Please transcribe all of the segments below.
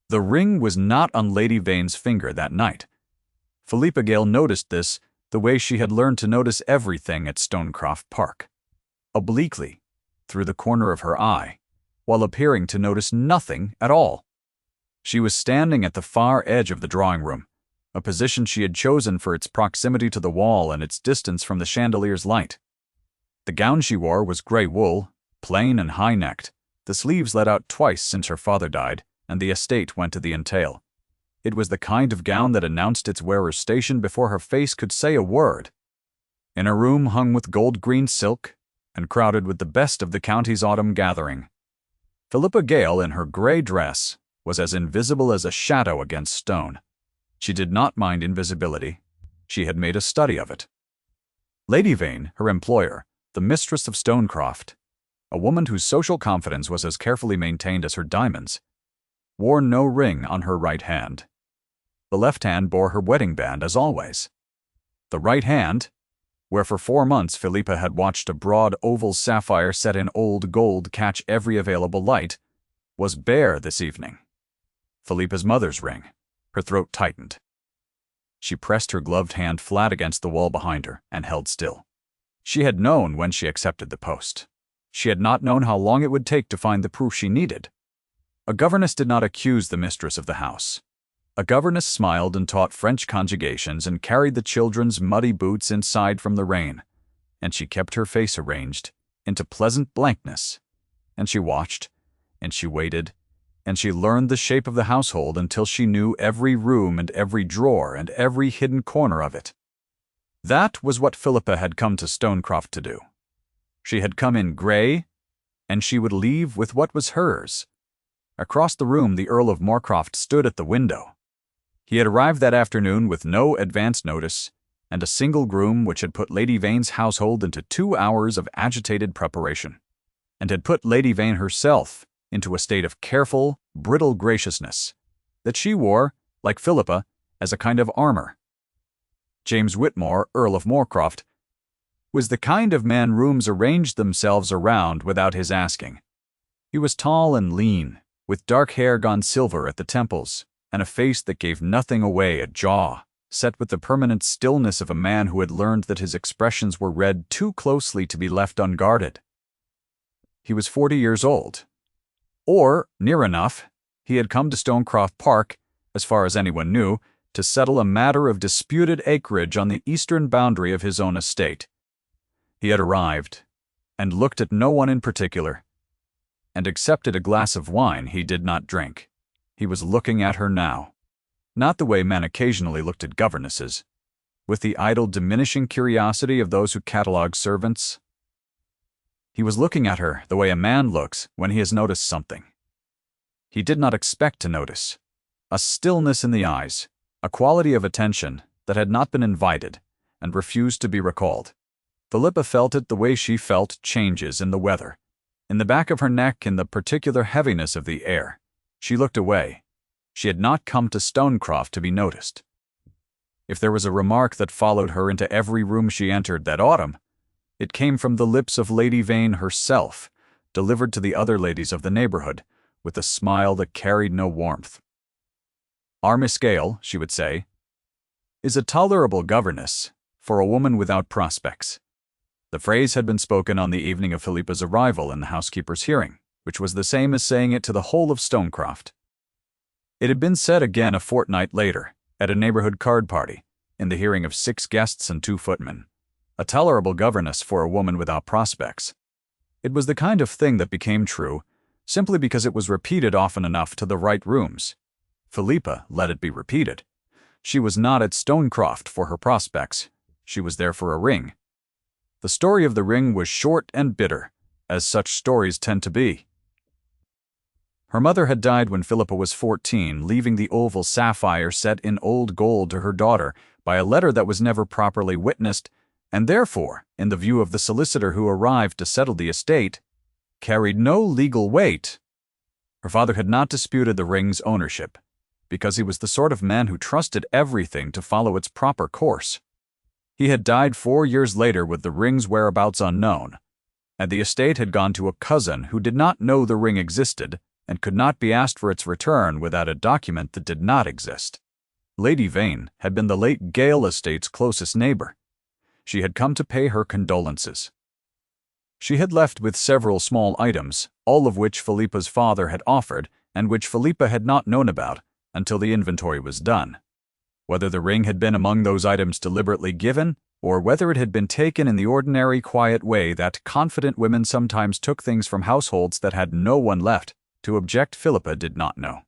The ring was not on Lady Vane's finger that night. Philippa Gale noticed this the way she had learned to notice everything at Stonecroft Park. Obliquely, through the corner of her eye, while appearing to notice nothing at all. She was standing at the far edge of the drawing room, a position she had chosen for its proximity to the wall and its distance from the chandelier's light. The gown she wore was gray wool, plain and high-necked, the sleeves let out twice since her father died, and the estate went to the entail. It was the kind of gown that announced its wearer's station before her face could say a word. In a room hung with gold-green silk, and crowded with the best of the county's autumn gathering, Philippa Gale, in her gray dress, was as invisible as a shadow against stone. She did not mind invisibility. She had made a study of it. Lady Vane, her employer, the mistress of Stonecroft, a woman whose social confidence was as carefully maintained as her diamonds, wore no ring on her right hand. The left hand bore her wedding band as always. The right hand, where for 4 months Philippa had watched a broad oval sapphire set in old gold catch every available light, was bare this evening. Philippa's mother's ring. Her throat tightened. She pressed her gloved hand flat against the wall behind her and held still. She had known when she accepted the post. She had not known how long it would take to find the proof she needed. A governess did not accuse the mistress of the house. A governess smiled and taught French conjugations and carried the children's muddy boots inside from the rain, and she kept her face arranged into pleasant blankness, and she watched, and she waited, and she learned the shape of the household until she knew every room and every drawer and every hidden corner of it. That was what Philippa had come to Stonecroft to do. She had come in gray, and she would leave with what was hers. Across the room, the Earl of Moorcroft stood at the window. He had arrived that afternoon with no advance notice, and a single groom which had put Lady Vane's household into 2 hours of agitated preparation, and had put Lady Vane herself into a state of careful, brittle graciousness that she wore, like Philippa, as a kind of armor. James Whitmore, Earl of Moorcroft, was the kind of man rooms arranged themselves around without his asking. He was tall and lean, with dark hair gone silver at the temples, and a face that gave nothing away, a jaw set with the permanent stillness of a man who had learned that his expressions were read too closely to be left unguarded. He was 40 years old. Or, near enough, he had come to Stonecroft Park, as far as anyone knew, to settle a matter of disputed acreage on the eastern boundary of his own estate. He had arrived, and looked at no one in particular, and accepted a glass of wine he did not drink. He was looking at her now, not the way men occasionally looked at governesses, with the idle diminishing curiosity of those who catalogue servants. He was looking at her the way a man looks when he has noticed something. He did not expect to notice. A stillness in the eyes, a quality of attention that had not been invited and refused to be recalled. Philippa felt it the way she felt changes in the weather, in the back of her neck, in the particular heaviness of the air. She looked away. She had not come to Stonecroft to be noticed. If there was a remark that followed her into every room she entered that autumn, it came from the lips of Lady Vane herself, delivered to the other ladies of the neighborhood, with a smile that carried no warmth. "Our Miss Gale," she would say, "is a tolerable governess for a woman without prospects." The phrase had been spoken on the evening of Philippa's arrival in the housekeeper's hearing, which was the same as saying it to the whole of Stonecroft. It had been said again a fortnight later, at a neighborhood card party, in the hearing of 6 guests and 2 footmen. A tolerable governess for a woman without prospects. It was the kind of thing that became true simply because it was repeated often enough to the right rooms. Philippa let it be repeated. She was not at Stonecroft for her prospects. She was there for a ring. The story of the ring was short and bitter, as such stories tend to be. Her mother had died when Philippa was 14, leaving the oval sapphire set in old gold to her daughter by a letter that was never properly witnessed, and therefore, in the view of the solicitor who arrived to settle the estate, carried no legal weight. Her father had not disputed the ring's ownership, because he was the sort of man who trusted everything to follow its proper course. He had died 4 years later with the ring's whereabouts unknown, and the estate had gone to a cousin who did not know the ring existed and could not be asked for its return without a document that did not exist. Lady Vane had been the late Gale estate's closest neighbor. She had come to pay her condolences. She had left with several small items, all of which Philippa's father had offered and which Philippa had not known about until the inventory was done. Whether the ring had been among those items deliberately given, or whether it had been taken in the ordinary quiet way that confident women sometimes took things from households that had no one left to object, Philippa did not know.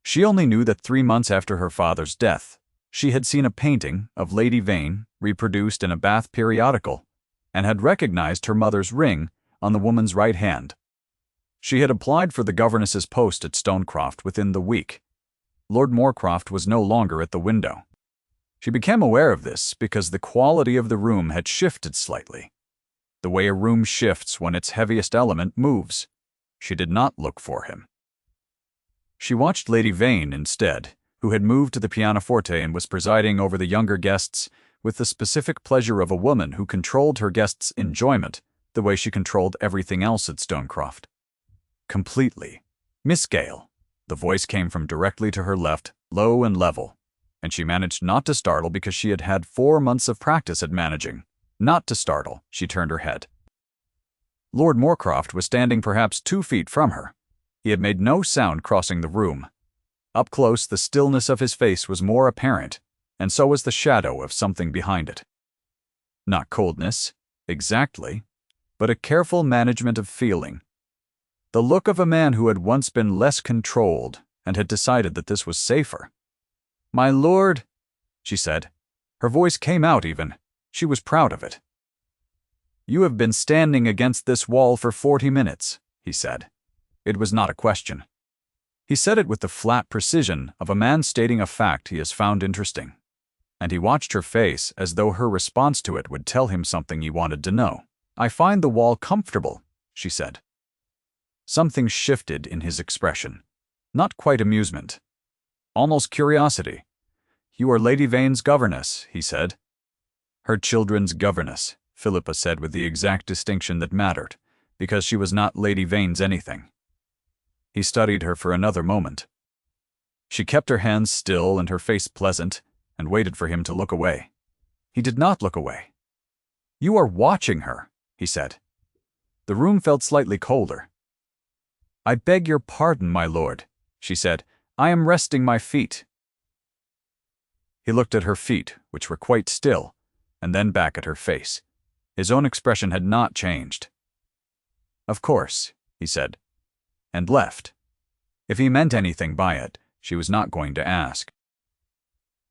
She only knew that 3 months after her father's death, she had seen a painting of Lady Vane reproduced in a Bath periodical, and had recognized her mother's ring on the woman's right hand. She had applied for the governess's post at Stonecroft within the week. Lord Moorcroft was no longer at the window. She became aware of this because the quality of the room had shifted slightly. The way a room shifts when its heaviest element moves. She did not look for him. She watched Lady Vane instead, who had moved to the pianoforte and was presiding over the younger guests with the specific pleasure of a woman who controlled her guests' enjoyment the way she controlled everything else at Stonecroft. Completely. "Miss Gale." The voice came from directly to her left, low and level, and she managed not to startle because she had had 4 months of practice at managing. Not to startle, she turned her head. Lord Moorcroft was standing perhaps 2 feet from her. He had made no sound crossing the room. Up close, the stillness of his face was more apparent, and so was the shadow of something behind it. Not coldness, exactly, but a careful management of feeling. The look of a man who had once been less controlled and had decided that this was safer. "My lord," she said. Her voice came out even. She was proud of it. "You have been standing against this wall for 40 minutes, he said. It was not a question. He said it with the flat precision of a man stating a fact he has found interesting. And he watched her face as though her response to it would tell him something he wanted to know. "I find the wall comfortable," she said. Something shifted in his expression. Not quite amusement. Almost curiosity. "You are Lady Vane's governess," he said. "Her children's governess," Philippa said with the exact distinction that mattered, because she was not Lady Vane's anything. He studied her for another moment. She kept her hands still and her face pleasant, and waited for him to look away. He did not look away. "You are watching her," he said. The room felt slightly colder. "I beg your pardon, my lord," she said. "I am resting my feet." He looked at her feet, which were quite still, and then back at her face. His own expression had not changed. "Of course," he said, and left. If he meant anything by it, she was not going to ask.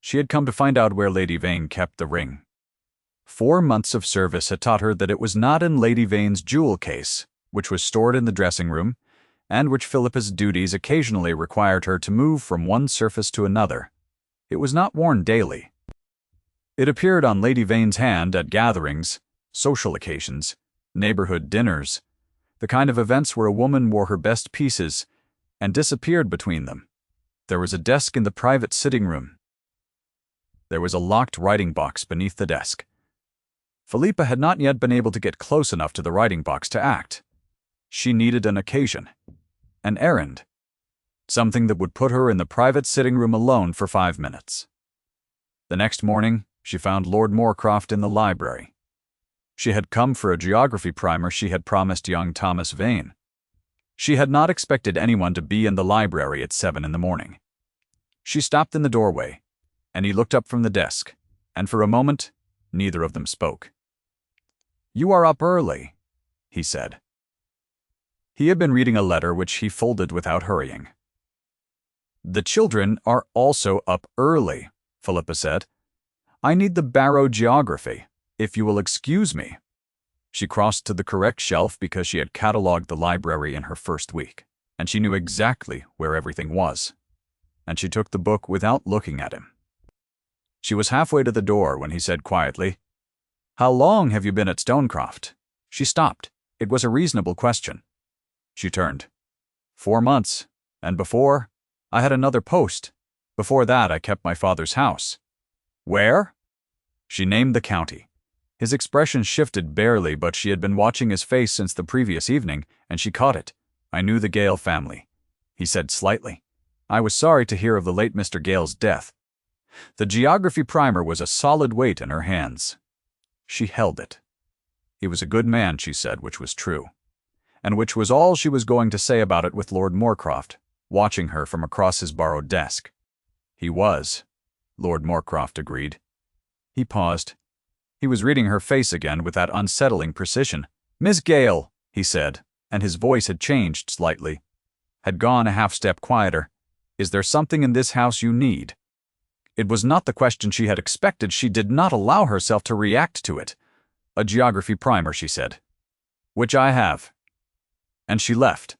She had come to find out where Lady Vane kept the ring. 4 months of service had taught her that it was not in Lady Vane's jewel case, which was stored in the dressing room, and which Philippa's duties occasionally required her to move from one surface to another. It was not worn daily. It appeared on Lady Vane's hand at gatherings, social occasions, neighborhood dinners, the kind of events where a woman wore her best pieces and disappeared between them. There was a desk in the private sitting room. There was a locked writing box beneath the desk. Philippa had not yet been able to get close enough to the writing box to act. She needed an occasion, an errand, something that would put her in the private sitting room alone for 5 minutes. The next morning, she found Lord Moorcroft in the library. She had come for a geography primer she had promised young Thomas Vane. She had not expected anyone to be in the library at 7 in the morning. She stopped in the doorway, and he looked up from the desk, and for a moment, neither of them spoke. "You are up early," he said. He had been reading a letter which he folded without hurrying. "The children are also up early," Philippa said. "I need the Barrow geography, if you will excuse me." She crossed to the correct shelf because she had catalogued the library in her first week, and she knew exactly where everything was. And she took the book without looking at him. She was halfway to the door when he said quietly, "How long have you been at Stonecroft?" She stopped. It was a reasonable question. She turned. 4 months, and before, I had another post. Before that, I kept my father's house." "Where?" She named the county. His expression shifted barely, but she had been watching his face since the previous evening, and she caught it. "I knew the Gale family. he said slightly. "I was sorry to hear of the late Mr. Gale's death." The geography primer was a solid weight in her hands. She held it. He was a good man, she said, which was true. And which was all she was going to say about it with Lord Moorcroft, watching her from across his borrowed desk. He was, Lord Moorcroft agreed. He paused. He was reading her face again with that unsettling precision. "Miss Gale," he said, and his voice had changed slightly, had gone a half-step quieter. "Is there something in this house you need?" It was not the question she had expected. She did not allow herself to react to it. "A geography primer," she said. "Which I have." And she left.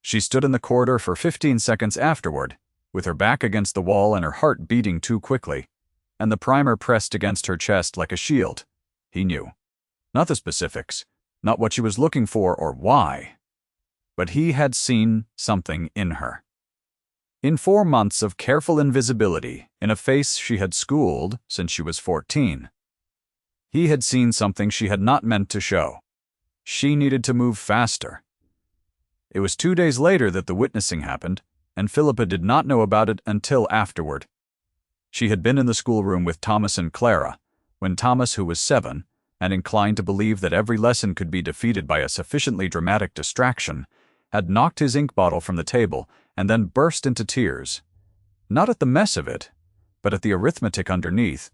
She stood in the corridor for 15 seconds afterward, with her back against the wall and her heart beating too quickly, and the primer pressed against her chest like a shield. He knew. Not the specifics, not what she was looking for or why, but he had seen something in her. In 4 months of careful invisibility, in a face she had schooled since she was 14, he had seen something she had not meant to show. She needed to move faster. It was 2 days later that the witnessing happened, and Philippa did not know about it until afterward. She had been in the schoolroom with Thomas and Clara, when Thomas, who was 7, and inclined to believe that every lesson could be defeated by a sufficiently dramatic distraction, had knocked his ink bottle from the table and then burst into tears. Not at the mess of it, but at the arithmetic underneath,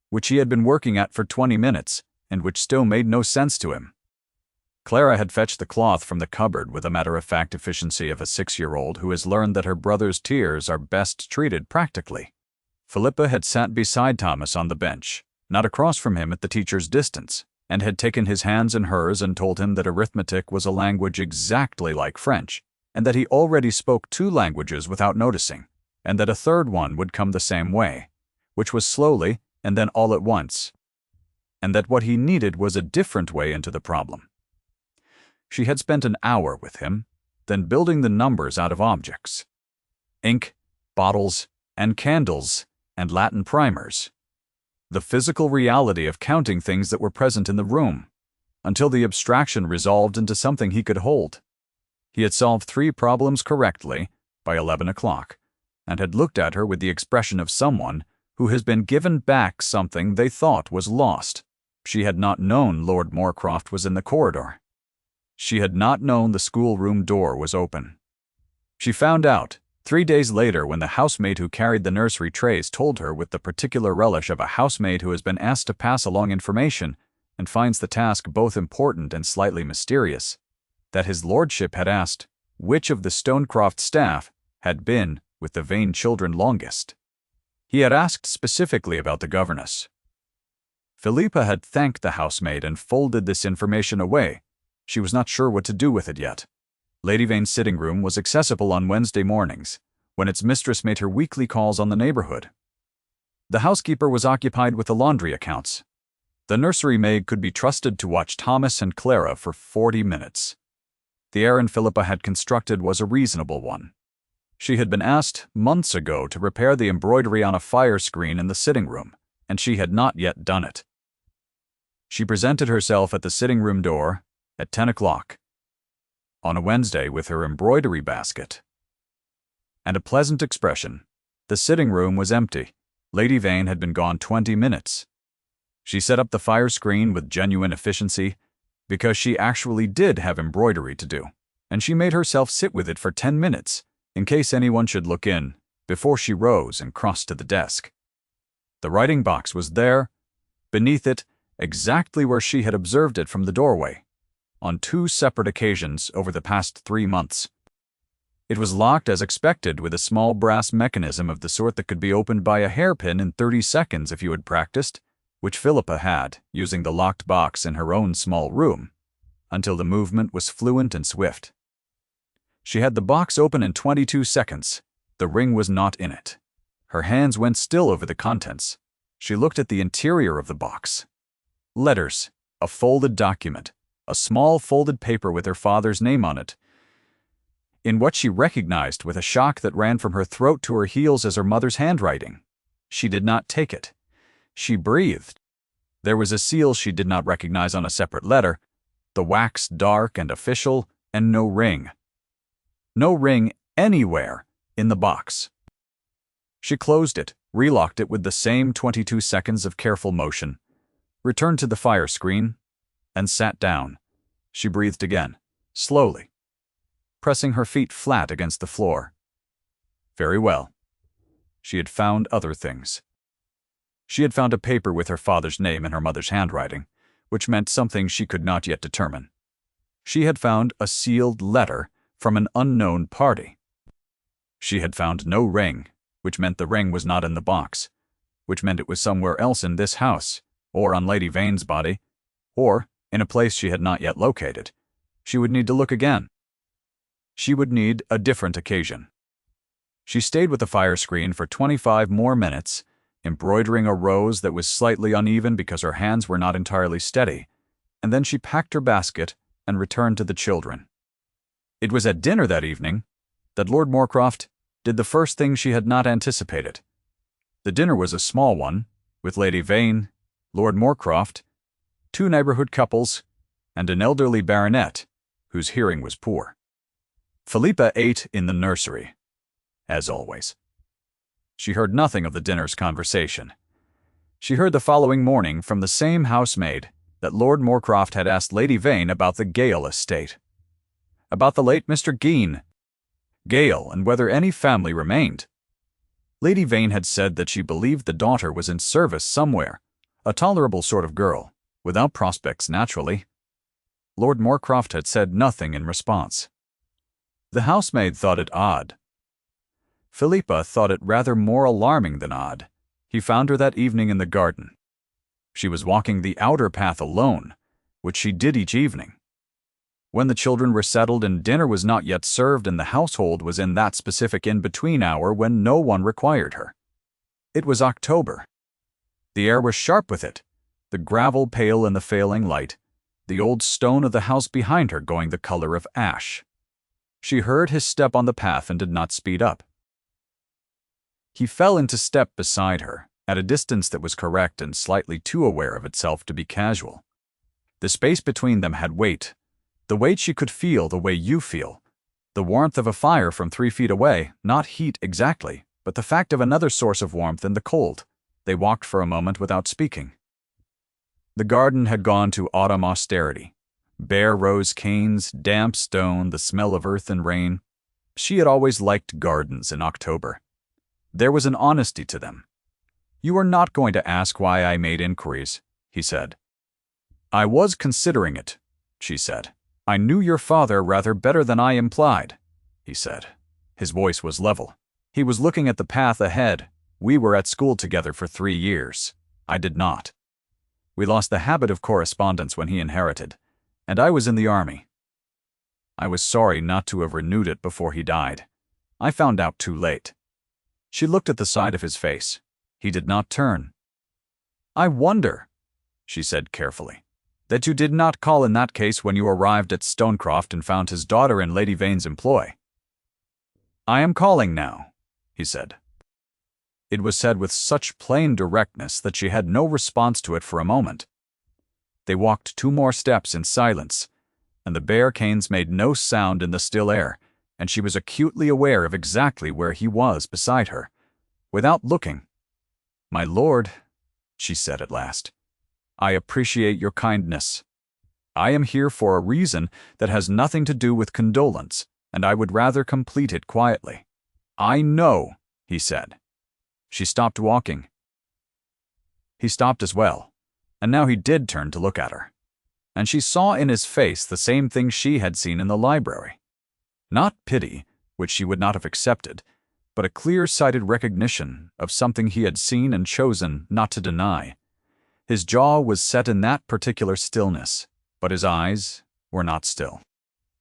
which he had been working at for 20 minutes, and which still made no sense to him. Clara had fetched the cloth from the cupboard with the matter-of-fact efficiency of a 6-year-old who has learned that her brother's tears are best treated practically. Philippa had sat beside Thomas on the bench, not across from him at the teacher's distance, and had taken his hands in hers and told him that arithmetic was a language exactly like French, and that he already spoke 2 languages without noticing, and that a 3rd one would come the same way, which was slowly and then all at once, and that what he needed was a different way into the problem. She had spent an hour with him, then building the numbers out of objects. Ink, bottles, and candles, and Latin primers. The physical reality of counting things that were present in the room, until the abstraction resolved into something he could hold. He had solved 3 problems correctly by 11 o'clock, and had looked at her with the expression of someone who has been given back something they thought was lost. She had not known Lord Moorcroft was in the corridor. She had not known the schoolroom door was open. She found out 3 days later when the housemaid who carried the nursery trays told her with the particular relish of a housemaid who has been asked to pass along information and finds the task both important and slightly mysterious, that his lordship had asked which of the Stonecroft staff had been with the Vane children longest. He had asked specifically about the governess. Philippa had thanked the housemaid and folded this information away. She was not sure what to do with it yet. Lady Vane's sitting room was accessible on Wednesday mornings, when its mistress made her weekly calls on the neighborhood. The housekeeper was occupied with the laundry accounts. The nursery maid could be trusted to watch Thomas and Clara for 40 minutes. The errand Philippa had constructed was a reasonable one. She had been asked months ago to repair the embroidery on a fire screen in the sitting room, and she had not yet done it. She presented herself at the sitting room door at 10 o'clock on a Wednesday with her embroidery basket and a pleasant expression. The sitting room was empty. Lady Vane had been gone 20 minutes. She set up the fire screen with genuine efficiency because she actually did have embroidery to do, and she made herself sit with it for 10 minutes in case anyone should look in before she rose and crossed to the desk. The writing box was there, beneath it, exactly where she had observed it from the doorway, on 2 separate occasions over the past 3 months. It was locked as expected with a small brass mechanism of the sort that could be opened by a hairpin in 30 seconds if you had practiced, which Philippa had, using the locked box in her own small room, until the movement was fluent and swift. She had the box open in 22 seconds. The ring was not in it. Her hands went still over the contents. She looked at the interior of the box. Letters, a folded document, a small folded paper with her father's name on it, in what she recognized with a shock that ran from her throat to her heels as her mother's handwriting. She did not take it. She breathed. There was a seal she did not recognize on a separate letter, the wax dark and official, and no ring. No ring anywhere in the box. She closed it, relocked it with the same 22 seconds of careful motion, returned to the fire screen, and sat down. She breathed again, slowly, pressing her feet flat against the floor. Very well. She had found other things. She had found a paper with her father's name in her mother's handwriting, which meant something she could not yet determine. She had found a sealed letter from an unknown party. She had found no ring, which meant the ring was not in the box, which meant it was somewhere else in this house, or on Lady Vane's body, or in a place she had not yet located. She would need to look again. She would need a different occasion. She stayed with the fire screen for 25 more minutes, embroidering a rose that was slightly uneven because her hands were not entirely steady, and then she packed her basket and returned to the children. It was at dinner that evening that Lord Moorcroft did the first thing she had not anticipated. The dinner was a small one, with Lady Vane, Lord Moorcroft, 2 neighborhood couples, and an elderly baronet whose hearing was poor. Philippa ate in the nursery, as always. She heard nothing of the dinner's conversation. She heard the following morning from the same housemaid that Lord Moorcroft had asked Lady Vane about the Gale estate. About the late Mr. Gale and whether any family remained. Lady Vane had said that she believed the daughter was in service somewhere, a tolerable sort of girl, without prospects naturally. Lord Moorcroft had said nothing in response. The housemaid thought it odd. Philippa thought it rather more alarming than odd. He found her that evening in the garden. She was walking the outer path alone, which she did each evening. When the children were settled and dinner was not yet served and the household was in that specific in-between hour when no one required her. It was October. The air was sharp with it, the gravel pale in the failing light, the old stone of the house behind her going the color of ash. She heard his step on the path and did not speed up. He fell into step beside her, at a distance that was correct and slightly too aware of itself to be casual. The space between them had weight, the weight she could feel the way you feel, the warmth of a fire from 3 feet away, not heat exactly, but the fact of another source of warmth in the cold. They walked for a moment without speaking. The garden had gone to autumn austerity. Bare rose canes, damp stone, the smell of earth and rain. She had always liked gardens in October. There was an honesty to them. "You are not going to ask why I made inquiries," he said. "I was considering it," she said. "I knew your father rather better than I implied," he said. His voice was level. He was looking at the path ahead. "We were at school together for 3 years. I did not. We lost the habit of correspondence when he inherited, and I was in the army. I was sorry not to have renewed it before he died. I found out too late." She looked at the side of his face. He did not turn. "I wonder," she said carefully, "that you did not call in that case when you arrived at Stonecroft and found his daughter in Lady Vane's employ." "I am calling now," he said. It was said with such plain directness that she had no response to it for a moment. They walked 2 more steps in silence, and the bare canes made no sound in the still air, and she was acutely aware of exactly where he was beside her. Without looking, "My lord," she said at last, "I appreciate your kindness. I am here for a reason that has nothing to do with condolence, and I would rather complete it quietly." "I know," he said. She stopped walking. He stopped as well, and now he did turn to look at her. And she saw in his face the same thing she had seen in the library. Not pity, which she would not have accepted, but a clear-sighted recognition of something he had seen and chosen not to deny. His jaw was set in that particular stillness, but his eyes were not still.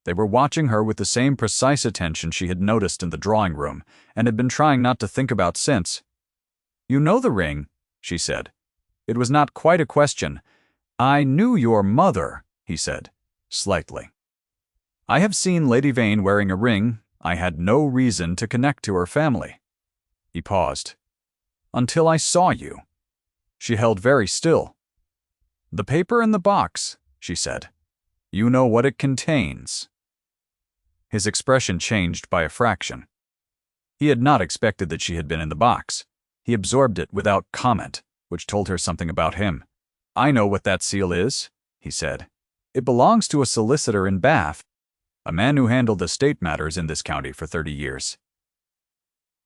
They were watching her with the same precise attention she had noticed in the drawing room, and had been trying not to think about since. "You know the ring," she said. It was not quite a question. "I knew your mother," he said, slightly. "I have seen Lady Vane wearing a ring. I had no reason to connect to her family." He paused. "Until I saw you." She held very still. "The paper in the box," she said. "You know what it contains." His expression changed by a fraction. He had not expected that she had been in the box. He absorbed it without comment, which told her something about him. "I know what that seal is," he said. "It belongs to a solicitor in Bath, a man who handled estate matters in this county for 30 years.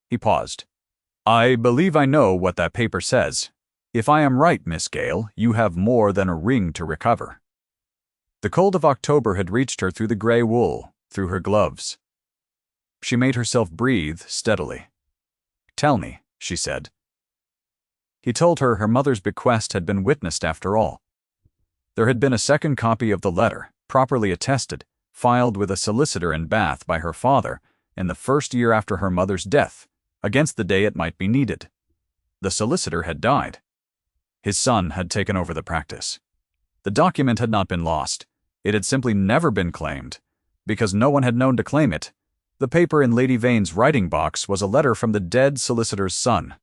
He paused. "I believe I know what that paper says. If I am right, Miss Gale, you have more than a ring to recover." The cold of October had reached her through the gray wool, through her gloves. She made herself breathe steadily. "Tell me," she said. He told her her mother's bequest had been witnessed after all. There had been a second copy of the letter, properly attested, filed with a solicitor in Bath by her father in the first year after her mother's death, against the day it might be needed. The solicitor had died. His son had taken over the practice. The document had not been lost. It had simply never been claimed, because no one had known to claim it. The paper in Lady Vane's writing box was a letter from the dead solicitor's son.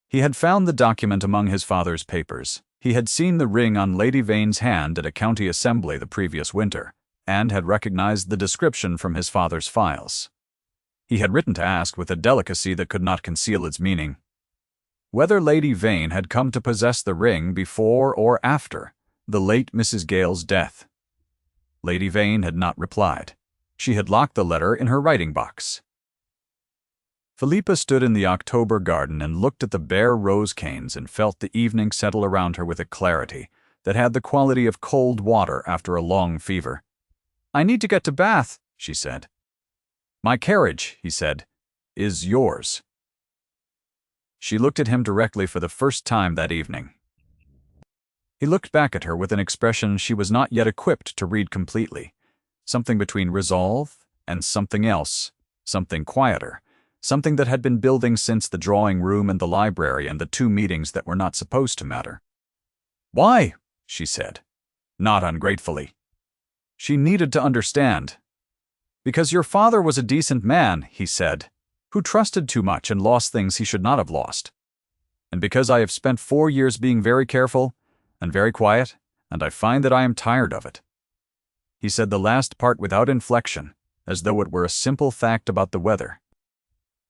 He had found the document among his father's papers. He had seen the ring on Lady Vane's hand at a county assembly the previous winter, and had recognized the description from his father's files. He had written to ask with a delicacy that could not conceal its meaning whether Lady Vane had come to possess the ring before or after the late Mrs. Gale's death. Lady Vane had not replied. She had locked the letter in her writing box. Philippa stood in the October garden and looked at the bare rose canes and felt the evening settle around her with a clarity that had the quality of cold water after a long fever. "I need to get to Bath," she said. "My carriage," he said, "is yours." She looked at him directly for the first time that evening. He looked back at her with an expression she was not yet equipped to read completely, something between resolve and something else, something quieter, something that had been building since the drawing room and the library and the 2 meetings that were not supposed to matter. "Why?" she said, not ungratefully. She needed to understand. "Because your father was a decent man," he said, "who trusted too much and lost things he should not have lost. And because I have spent 4 years being very careful and very quiet, and I find that I am tired of it." He said the last part without inflection, as though it were a simple fact about the weather.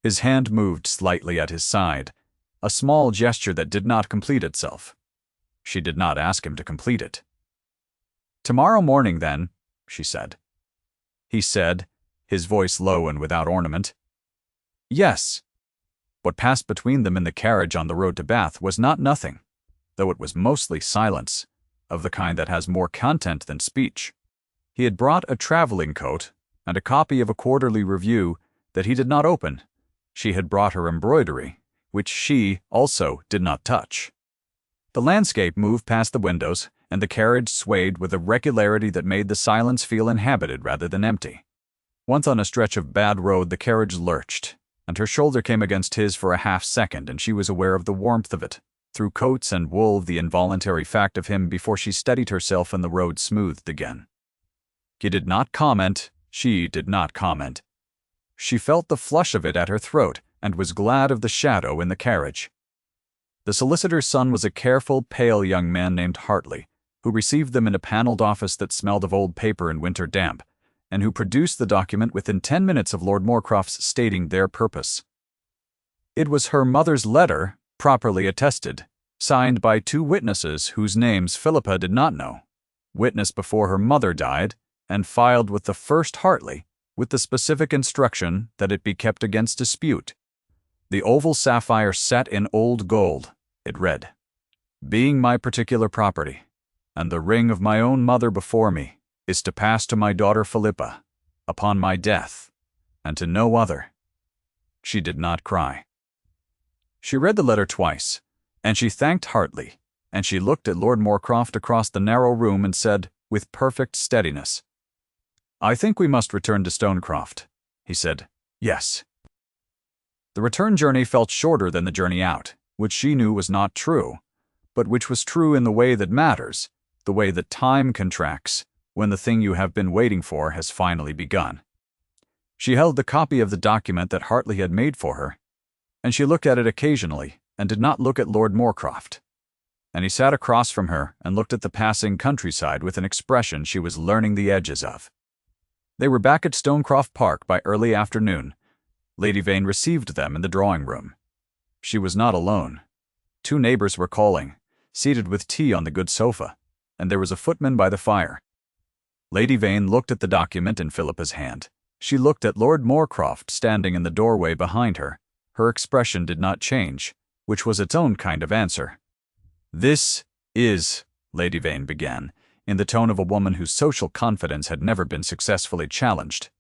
His hand moved slightly at his side, a small gesture that did not complete itself. She did not ask him to complete it. "Tomorrow morning, then," she said. He said, his voice low and without ornament, "Yes." What passed between them in the carriage on the road to Bath was not nothing, though it was mostly silence, of the kind that has more content than speech. He had brought a traveling coat and a copy of a quarterly review that he did not open. She had brought her embroidery, which she, also, did not touch. The landscape moved past the windows, and the carriage swayed with a regularity that made the silence feel inhabited rather than empty. Once on a stretch of bad road the carriage lurched, and her shoulder came against his for a half-second, and she was aware of the warmth of it, through coats and wool, the involuntary fact of him, before she steadied herself and the road smoothed again. He did not comment, she did not comment. She felt the flush of it at her throat, and was glad of the shadow in the carriage. The solicitor's son was a careful, pale young man named Hartley, who received them in a paneled office that smelled of old paper and winter damp, and who produced the document within 10 minutes of Lord Moorcroft's stating their purpose. It was her mother's letter, properly attested, signed by 2 witnesses whose names Philippa did not know, witnessed before her mother died, and filed with the first Hartley, with the specific instruction that it be kept against dispute. The oval sapphire set in old gold, it read, "Being my particular property, and the ring of my own mother before me, is to pass to my daughter Philippa, upon my death, and to no other." She did not cry. She read the letter twice, and she thanked Hartley, and she looked at Lord Moorcroft across the narrow room and said, with perfect steadiness, "I think we must return to Stonecroft." He said, "Yes." The return journey felt shorter than the journey out, which she knew was not true, but which was true in the way that matters, the way that time contracts, when the thing you have been waiting for has finally begun. She held the copy of the document that Hartley had made for her, and she looked at it occasionally and did not look at Lord Moorcroft. And he sat across from her and looked at the passing countryside with an expression she was learning the edges of. They were back at Stonecroft Park by early afternoon. Lady Vane received them in the drawing room. She was not alone. 2 neighbors were calling, seated with tea on the good sofa, and there was a footman by the fire. Lady Vane looked at the document in Philippa's hand. She looked at Lord Moorcroft standing in the doorway behind her. Her expression did not change, which was its own kind of answer. "This is," Lady Vane began, in the tone of a woman whose social confidence had never been successfully challenged.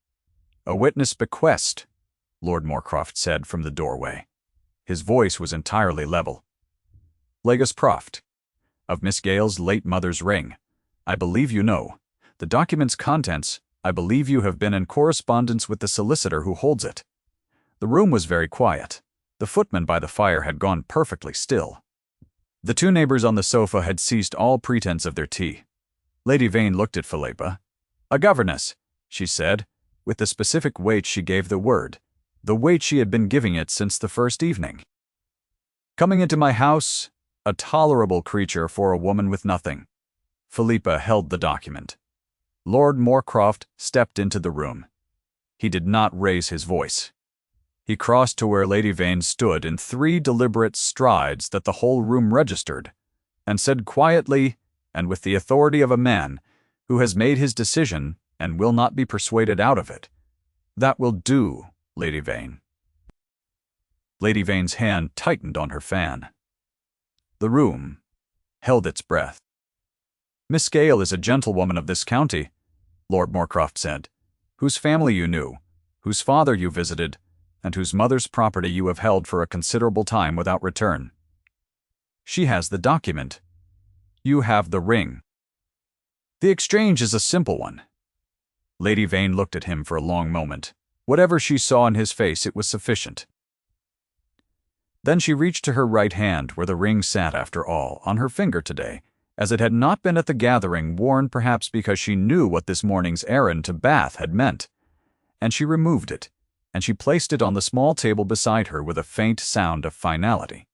"A witness bequest," Lord Moorcroft said from the doorway. His voice was entirely level. "Legas Proft, of Miss Gale's late mother's ring. I believe you know. The document's contents, I believe you have been in correspondence with the solicitor who holds it." The room was very quiet. The footman by the fire had gone perfectly still. The 2 neighbors on the sofa had ceased all pretense of their tea. Lady Vane looked at Philippa. "A governess," she said, with the specific weight she gave the word, the weight she had been giving it since the first evening. "Coming into my house, a tolerable creature for a woman with nothing." Philippa held the document. Lord Moorcroft stepped into the room. He did not raise his voice. He crossed to where Lady Vane stood in 3 deliberate strides that the whole room registered, and said quietly, and with the authority of a man who has made his decision and will not be persuaded out of it, "That will do, Lady Vane." Lady Vane's hand tightened on her fan. The room held its breath. "Miss Gale is a gentlewoman of this county," Lord Moorcroft said, "whose family you knew, whose father you visited, and whose mother's property you have held for a considerable time without return. She has the document. You have the ring. The exchange is a simple one." Lady Vane looked at him for a long moment. Whatever she saw in his face, it was sufficient. Then she reached to her right hand, where the ring sat, after all, on her finger today, as it had not been at the gathering, worn perhaps because she knew what this morning's errand to Bath had meant. And she removed it, and she placed it on the small table beside her with a faint sound of finality.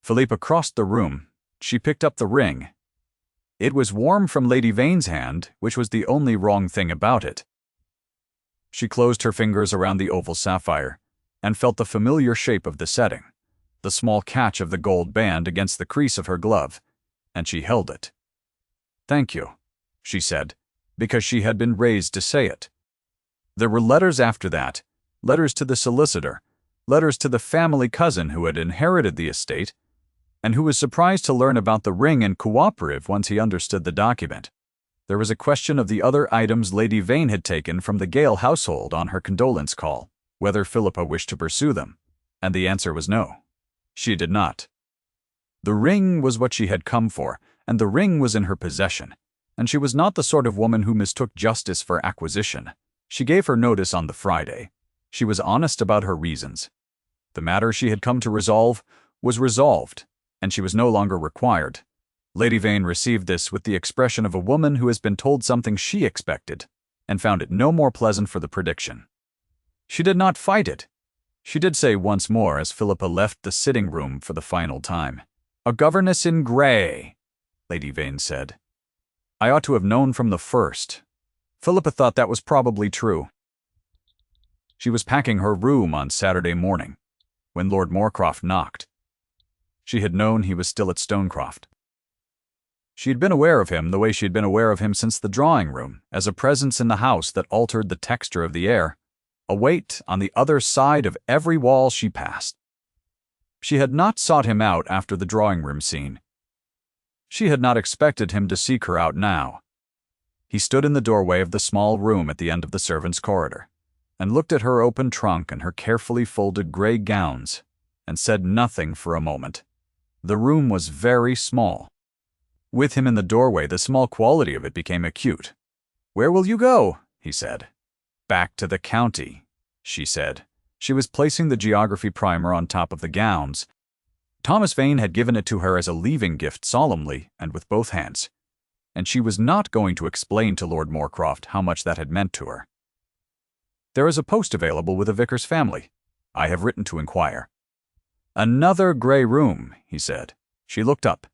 Philippa crossed the room. She picked up the ring. It was warm from Lady Vane's hand, which was the only wrong thing about it. She closed her fingers around the oval sapphire, and felt the familiar shape of the setting, the small catch of the gold band against the crease of her glove, and she held it. "Thank you," she said, because she had been raised to say it. There were letters after that, letters to the solicitor, letters to the family cousin who had inherited the estate, and who was surprised to learn about the ring and cooperative once he understood the document. There was a question of the other items Lady Vane had taken from the Gale household on her condolence call, whether Philippa wished to pursue them, and the answer was no. She did not. The ring was what she had come for, and the ring was in her possession, and she was not the sort of woman who mistook justice for acquisition. She gave her notice on the Friday. She was honest about her reasons. The matter she had come to resolve was resolved, and she was no longer required. Lady Vane received this with the expression of a woman who has been told something she expected, and found it no more pleasant for the prediction. She did not fight it. She did say once more as Philippa left the sitting room for the final time, "A governess in grey," Lady Vane said. "I ought to have known from the first." Philippa thought that was probably true. She was packing her room on Saturday morning, when Lord Moorcroft knocked. She had known he was still at Stonecroft. She had been aware of him the way she had been aware of him since the drawing room, as a presence in the house that altered the texture of the air, a weight on the other side of every wall she passed. She had not sought him out after the drawing room scene. She had not expected him to seek her out now. He stood in the doorway of the small room at the end of the servants' corridor, and looked at her open trunk and her carefully folded gray gowns, and said nothing for a moment. The room was very small. With him in the doorway, the small quality of it became acute. "Where will you go?" he said. "Back to the county," she said. She was placing the geography primer on top of the gowns. Thomas Vane had given it to her as a leaving gift solemnly and with both hands, and she was not going to explain to Lord Moorcroft how much that had meant to her. "There is a post available with the vicar's family. I have written to inquire." "Another grey room," he said. She looked up.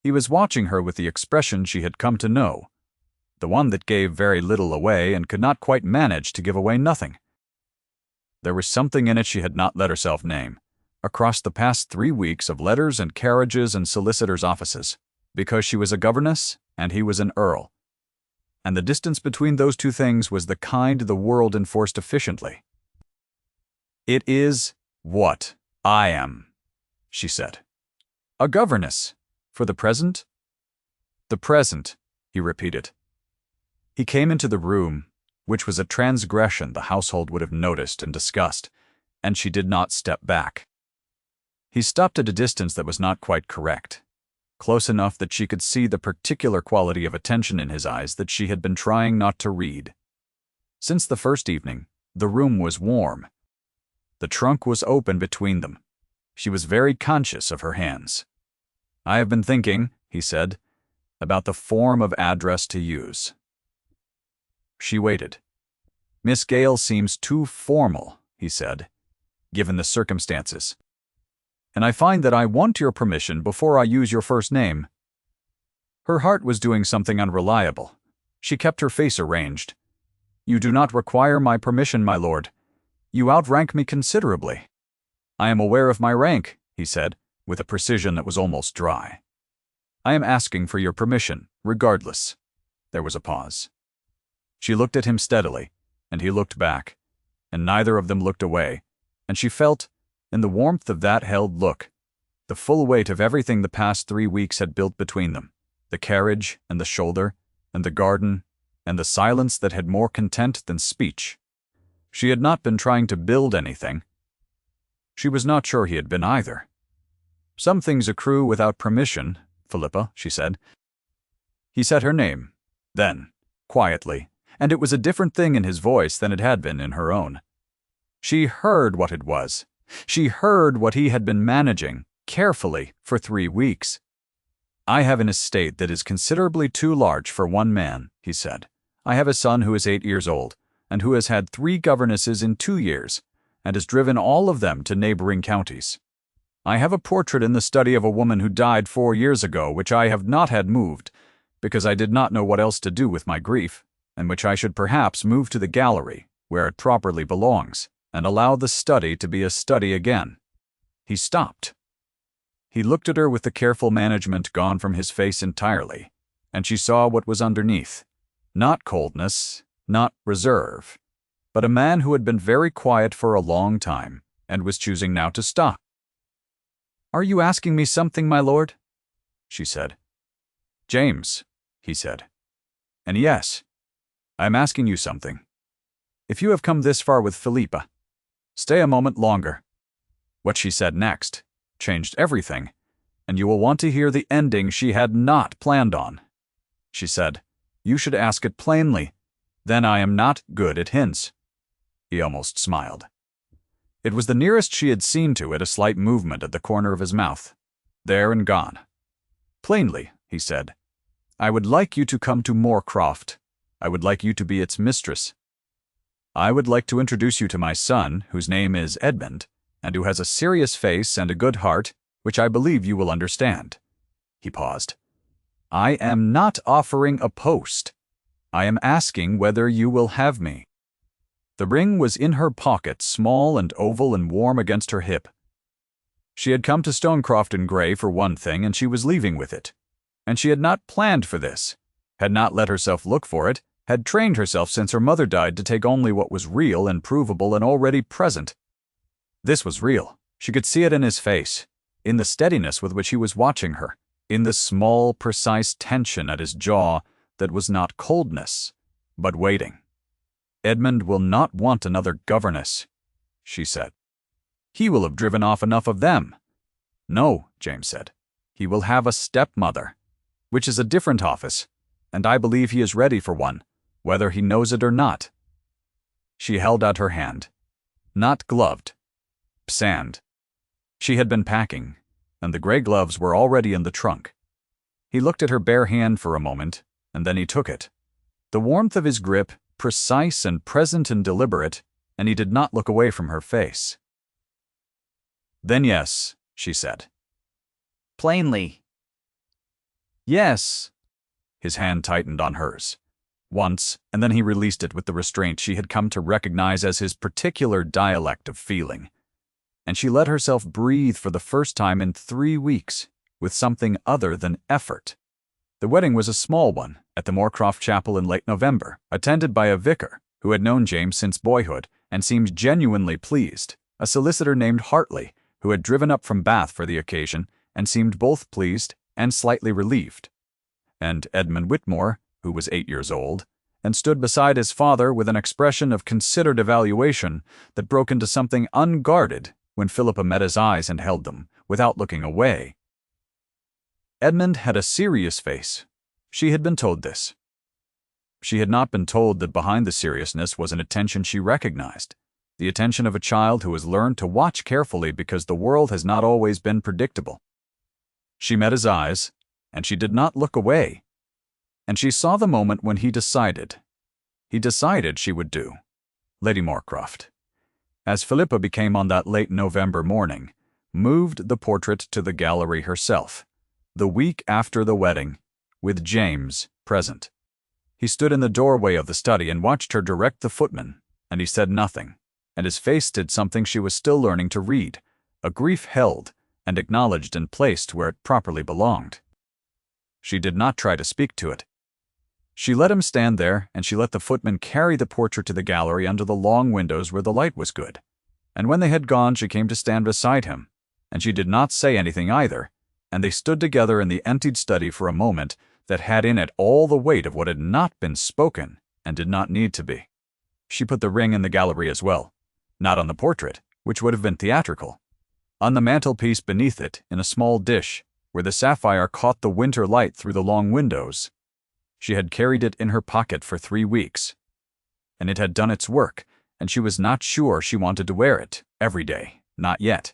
He was watching her with the expression she had come to know. the one that gave very little away and could not quite manage to give away nothing. There was something in it she had not let herself name, across the past 3 weeks of letters and carriages and solicitors' offices, because she was a governess and he was an earl. And the distance between those two things was the kind the world enforced efficiently. "It is what I am," she said. "A governess. For the present?" "The present," he repeated. He came into the room, which was a transgression the household would have noticed and discussed, and she did not step back. He stopped at a distance that was not quite correct, close enough that she could see the particular quality of attention in his eyes that she had been trying not to read. Since the first evening, the room was warm. The trunk was open between them. She was very conscious of her hands. "I have been thinking," he said, "about the form of address to use." She waited. "Miss Gale seems too formal," he said, "given the circumstances. And I find that I want your permission before I use your first name." Her heart was doing something unreliable. She kept her face arranged. "You do not require my permission, my lord. You outrank me considerably." "I am aware of my rank," he said, with a precision that was almost dry. "I am asking for your permission, regardless." There was a pause. She looked at him steadily, and he looked back, and neither of them looked away, and she felt, in the warmth of that held look, the full weight of everything the past 3 weeks had built between them, the carriage and the shoulder, and the garden, and the silence that had more content than speech. She had not been trying to build anything. She was not sure he had been either. "Some things accrue without permission, Philippa," she said. He said her name, then, quietly, and it was a different thing in his voice than it had been in her own. She heard what it was. She heard what he had been managing, carefully, for 3 weeks. "I have an estate that is considerably too large for one man," he said. "I have a son who is 8 years old, and who has had 3 governesses in 2 years, and has driven all of them to neighboring counties. I have a portrait in the study of a woman who died 4 years ago, which I have not had moved, because I did not know what else to do with my grief, and which I should perhaps move to the gallery, where it properly belongs, and allow the study to be a study again." He stopped. He looked at her with the careful management gone from his face entirely, and she saw what was underneath. Not coldness, not reserve, but a man who had been very quiet for a long time, and was choosing now to stop. "Are you asking me something, my lord?" she said. "James," he said. "And yes, I am asking you something. If you have come this far with Philippa, stay a moment longer." What she said next changed everything, and you will want to hear the ending she had not planned on. She said, "You should ask it plainly. Then I am not good at hints." He almost smiled. It was the nearest she had seen to it, a slight movement at the corner of his mouth. There and gone. "Plainly," he said, "I would like you to come to Moorcroft. I would like you to be its mistress. I would like to introduce you to my son, whose name is Edmund, and who has a serious face and a good heart, which I believe you will understand." He paused. "I am not offering a post. I am asking whether you will have me." The ring was in her pocket, small and oval and warm against her hip. She had come to Stonecroft in grey for one thing, and she was leaving with it. And she had not planned for this, had not let herself look for it, had trained herself since her mother died to take only what was real and provable and already present. This was real. She could see it in his face, in the steadiness with which he was watching her, in the small, precise tension at his jaw that was not coldness, but waiting. "Edmund will not want another governess," she said. "He will have driven off enough of them." "No," James said. "He will have a stepmother, which is a different office, and I believe he is ready for one, whether he knows it or not." She held out her hand. Not gloved. Sand. She had been packing, and the gray gloves were already in the trunk. He looked at her bare hand for a moment, and then he took it. The warmth of his grip, precise and present and deliberate, and he did not look away from her face. "Then yes," she said. "Plainly." "Yes." His hand tightened on hers. once, and then he released it with the restraint she had come to recognize as his particular dialect of feeling. And she let herself breathe for the first time in 3 weeks, with something other than effort. The wedding was a small one, at the Moorcroft Chapel in late November, attended by a vicar who had known James since boyhood and seemed genuinely pleased, a solicitor named Hartley, who had driven up from Bath for the occasion and seemed both pleased and slightly relieved, and Edmund Whitmore, who was 8 years old, and stood beside his father with an expression of considered evaluation that broke into something unguarded when Philippa met his eyes and held them, without looking away. Edmund had a serious face. She had been told this. She had not been told that behind the seriousness was an attention she recognized, the attention of a child who has learned to watch carefully because the world has not always been predictable. She met his eyes, and she did not look away. And she saw the moment when he decided. He decided she would do. Lady Moorcroft, as Philippa became on that late November morning, moved the portrait to the gallery herself, the week after the wedding, with James present. He stood in the doorway of the study and watched her direct the footman, and he said nothing, and his face did something she was still learning to read, a grief held and acknowledged and placed where it properly belonged. She did not try to speak to it. She let him stand there, and she let the footman carry the portrait to the gallery under the long windows where the light was good. And when they had gone, she came to stand beside him, and she did not say anything either, and they stood together in the emptied study for a moment that had in it all the weight of what had not been spoken and did not need to be. She put the ring in the gallery as well, not on the portrait, which would have been theatrical. On the mantelpiece beneath it, in a small dish, where the sapphire caught the winter light through the long windows. She had carried it in her pocket for 3 weeks, and it had done its work, and she was not sure she wanted to wear it every day, not yet.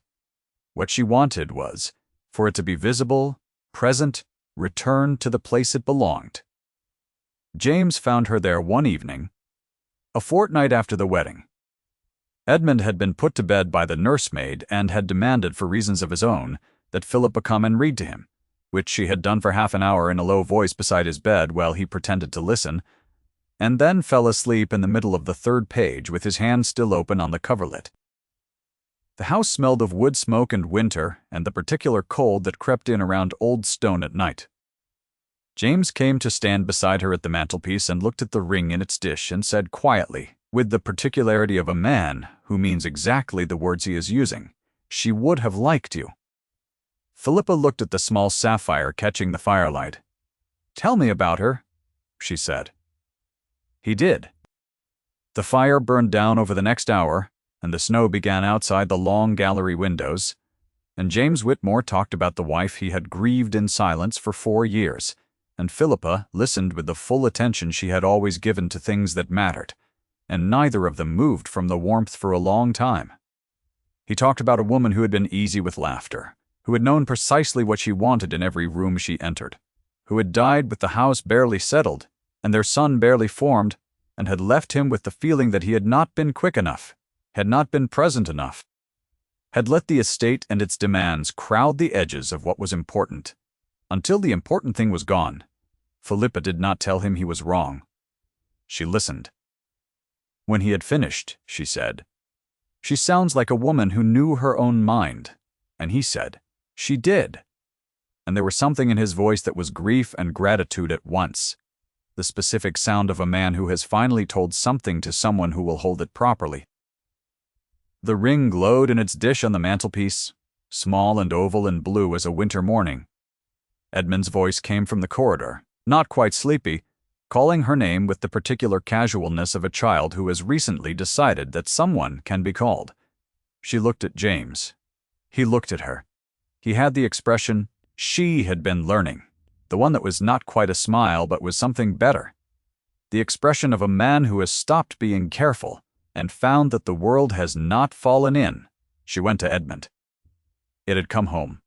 What she wanted was for it to be visible, present, returned to the place it belonged. James found her there one evening, a fortnight after the wedding. Edmund had been put to bed by the nursemaid and had demanded, for reasons of his own, that Philippa come and read to him, which she had done for half an hour in a low voice beside his bed while he pretended to listen, and then fell asleep in the middle of the 3rd page with his hand still open on the coverlet. The house smelled of wood smoke and winter and the particular cold that crept in around old stone at night. James came to stand beside her at the mantelpiece and looked at the ring in its dish and said quietly, with the particularity of a man who means exactly the words he is using, "She would have liked you." Philippa looked at the small sapphire catching the firelight. "Tell me about her," she said. He did. The fire burned down over the next hour, and the snow began outside the long gallery windows, and James Whitmore talked about the wife he had grieved in silence for 4 years, and Philippa listened with the full attention she had always given to things that mattered, and neither of them moved from the warmth for a long time. He talked about a woman who had been easy with laughter, who had known precisely what she wanted in every room she entered, who had died with the house barely settled and their son barely formed, and had left him with the feeling that he had not been quick enough, had not been present enough, had let the estate and its demands crowd the edges of what was important. Until the important thing was gone, Philippa did not tell him he was wrong. She listened. When he had finished, she said, "She sounds like a woman who knew her own mind." And he said, "She did." And there was something in his voice that was grief and gratitude at once, the specific sound of a man who has finally told something to someone who will hold it properly. The ring glowed in its dish on the mantelpiece, small and oval and blue as a winter morning. Edmund's voice came from the corridor, not quite sleepy, calling her name with the particular casualness of a child who has recently decided that someone can be called. She looked at James. He looked at her. He had the expression she had been learning, the one that was not quite a smile but was something better. The expression of a man who has stopped being careful and found that the world has not fallen in. She went to Edmund. It had come home.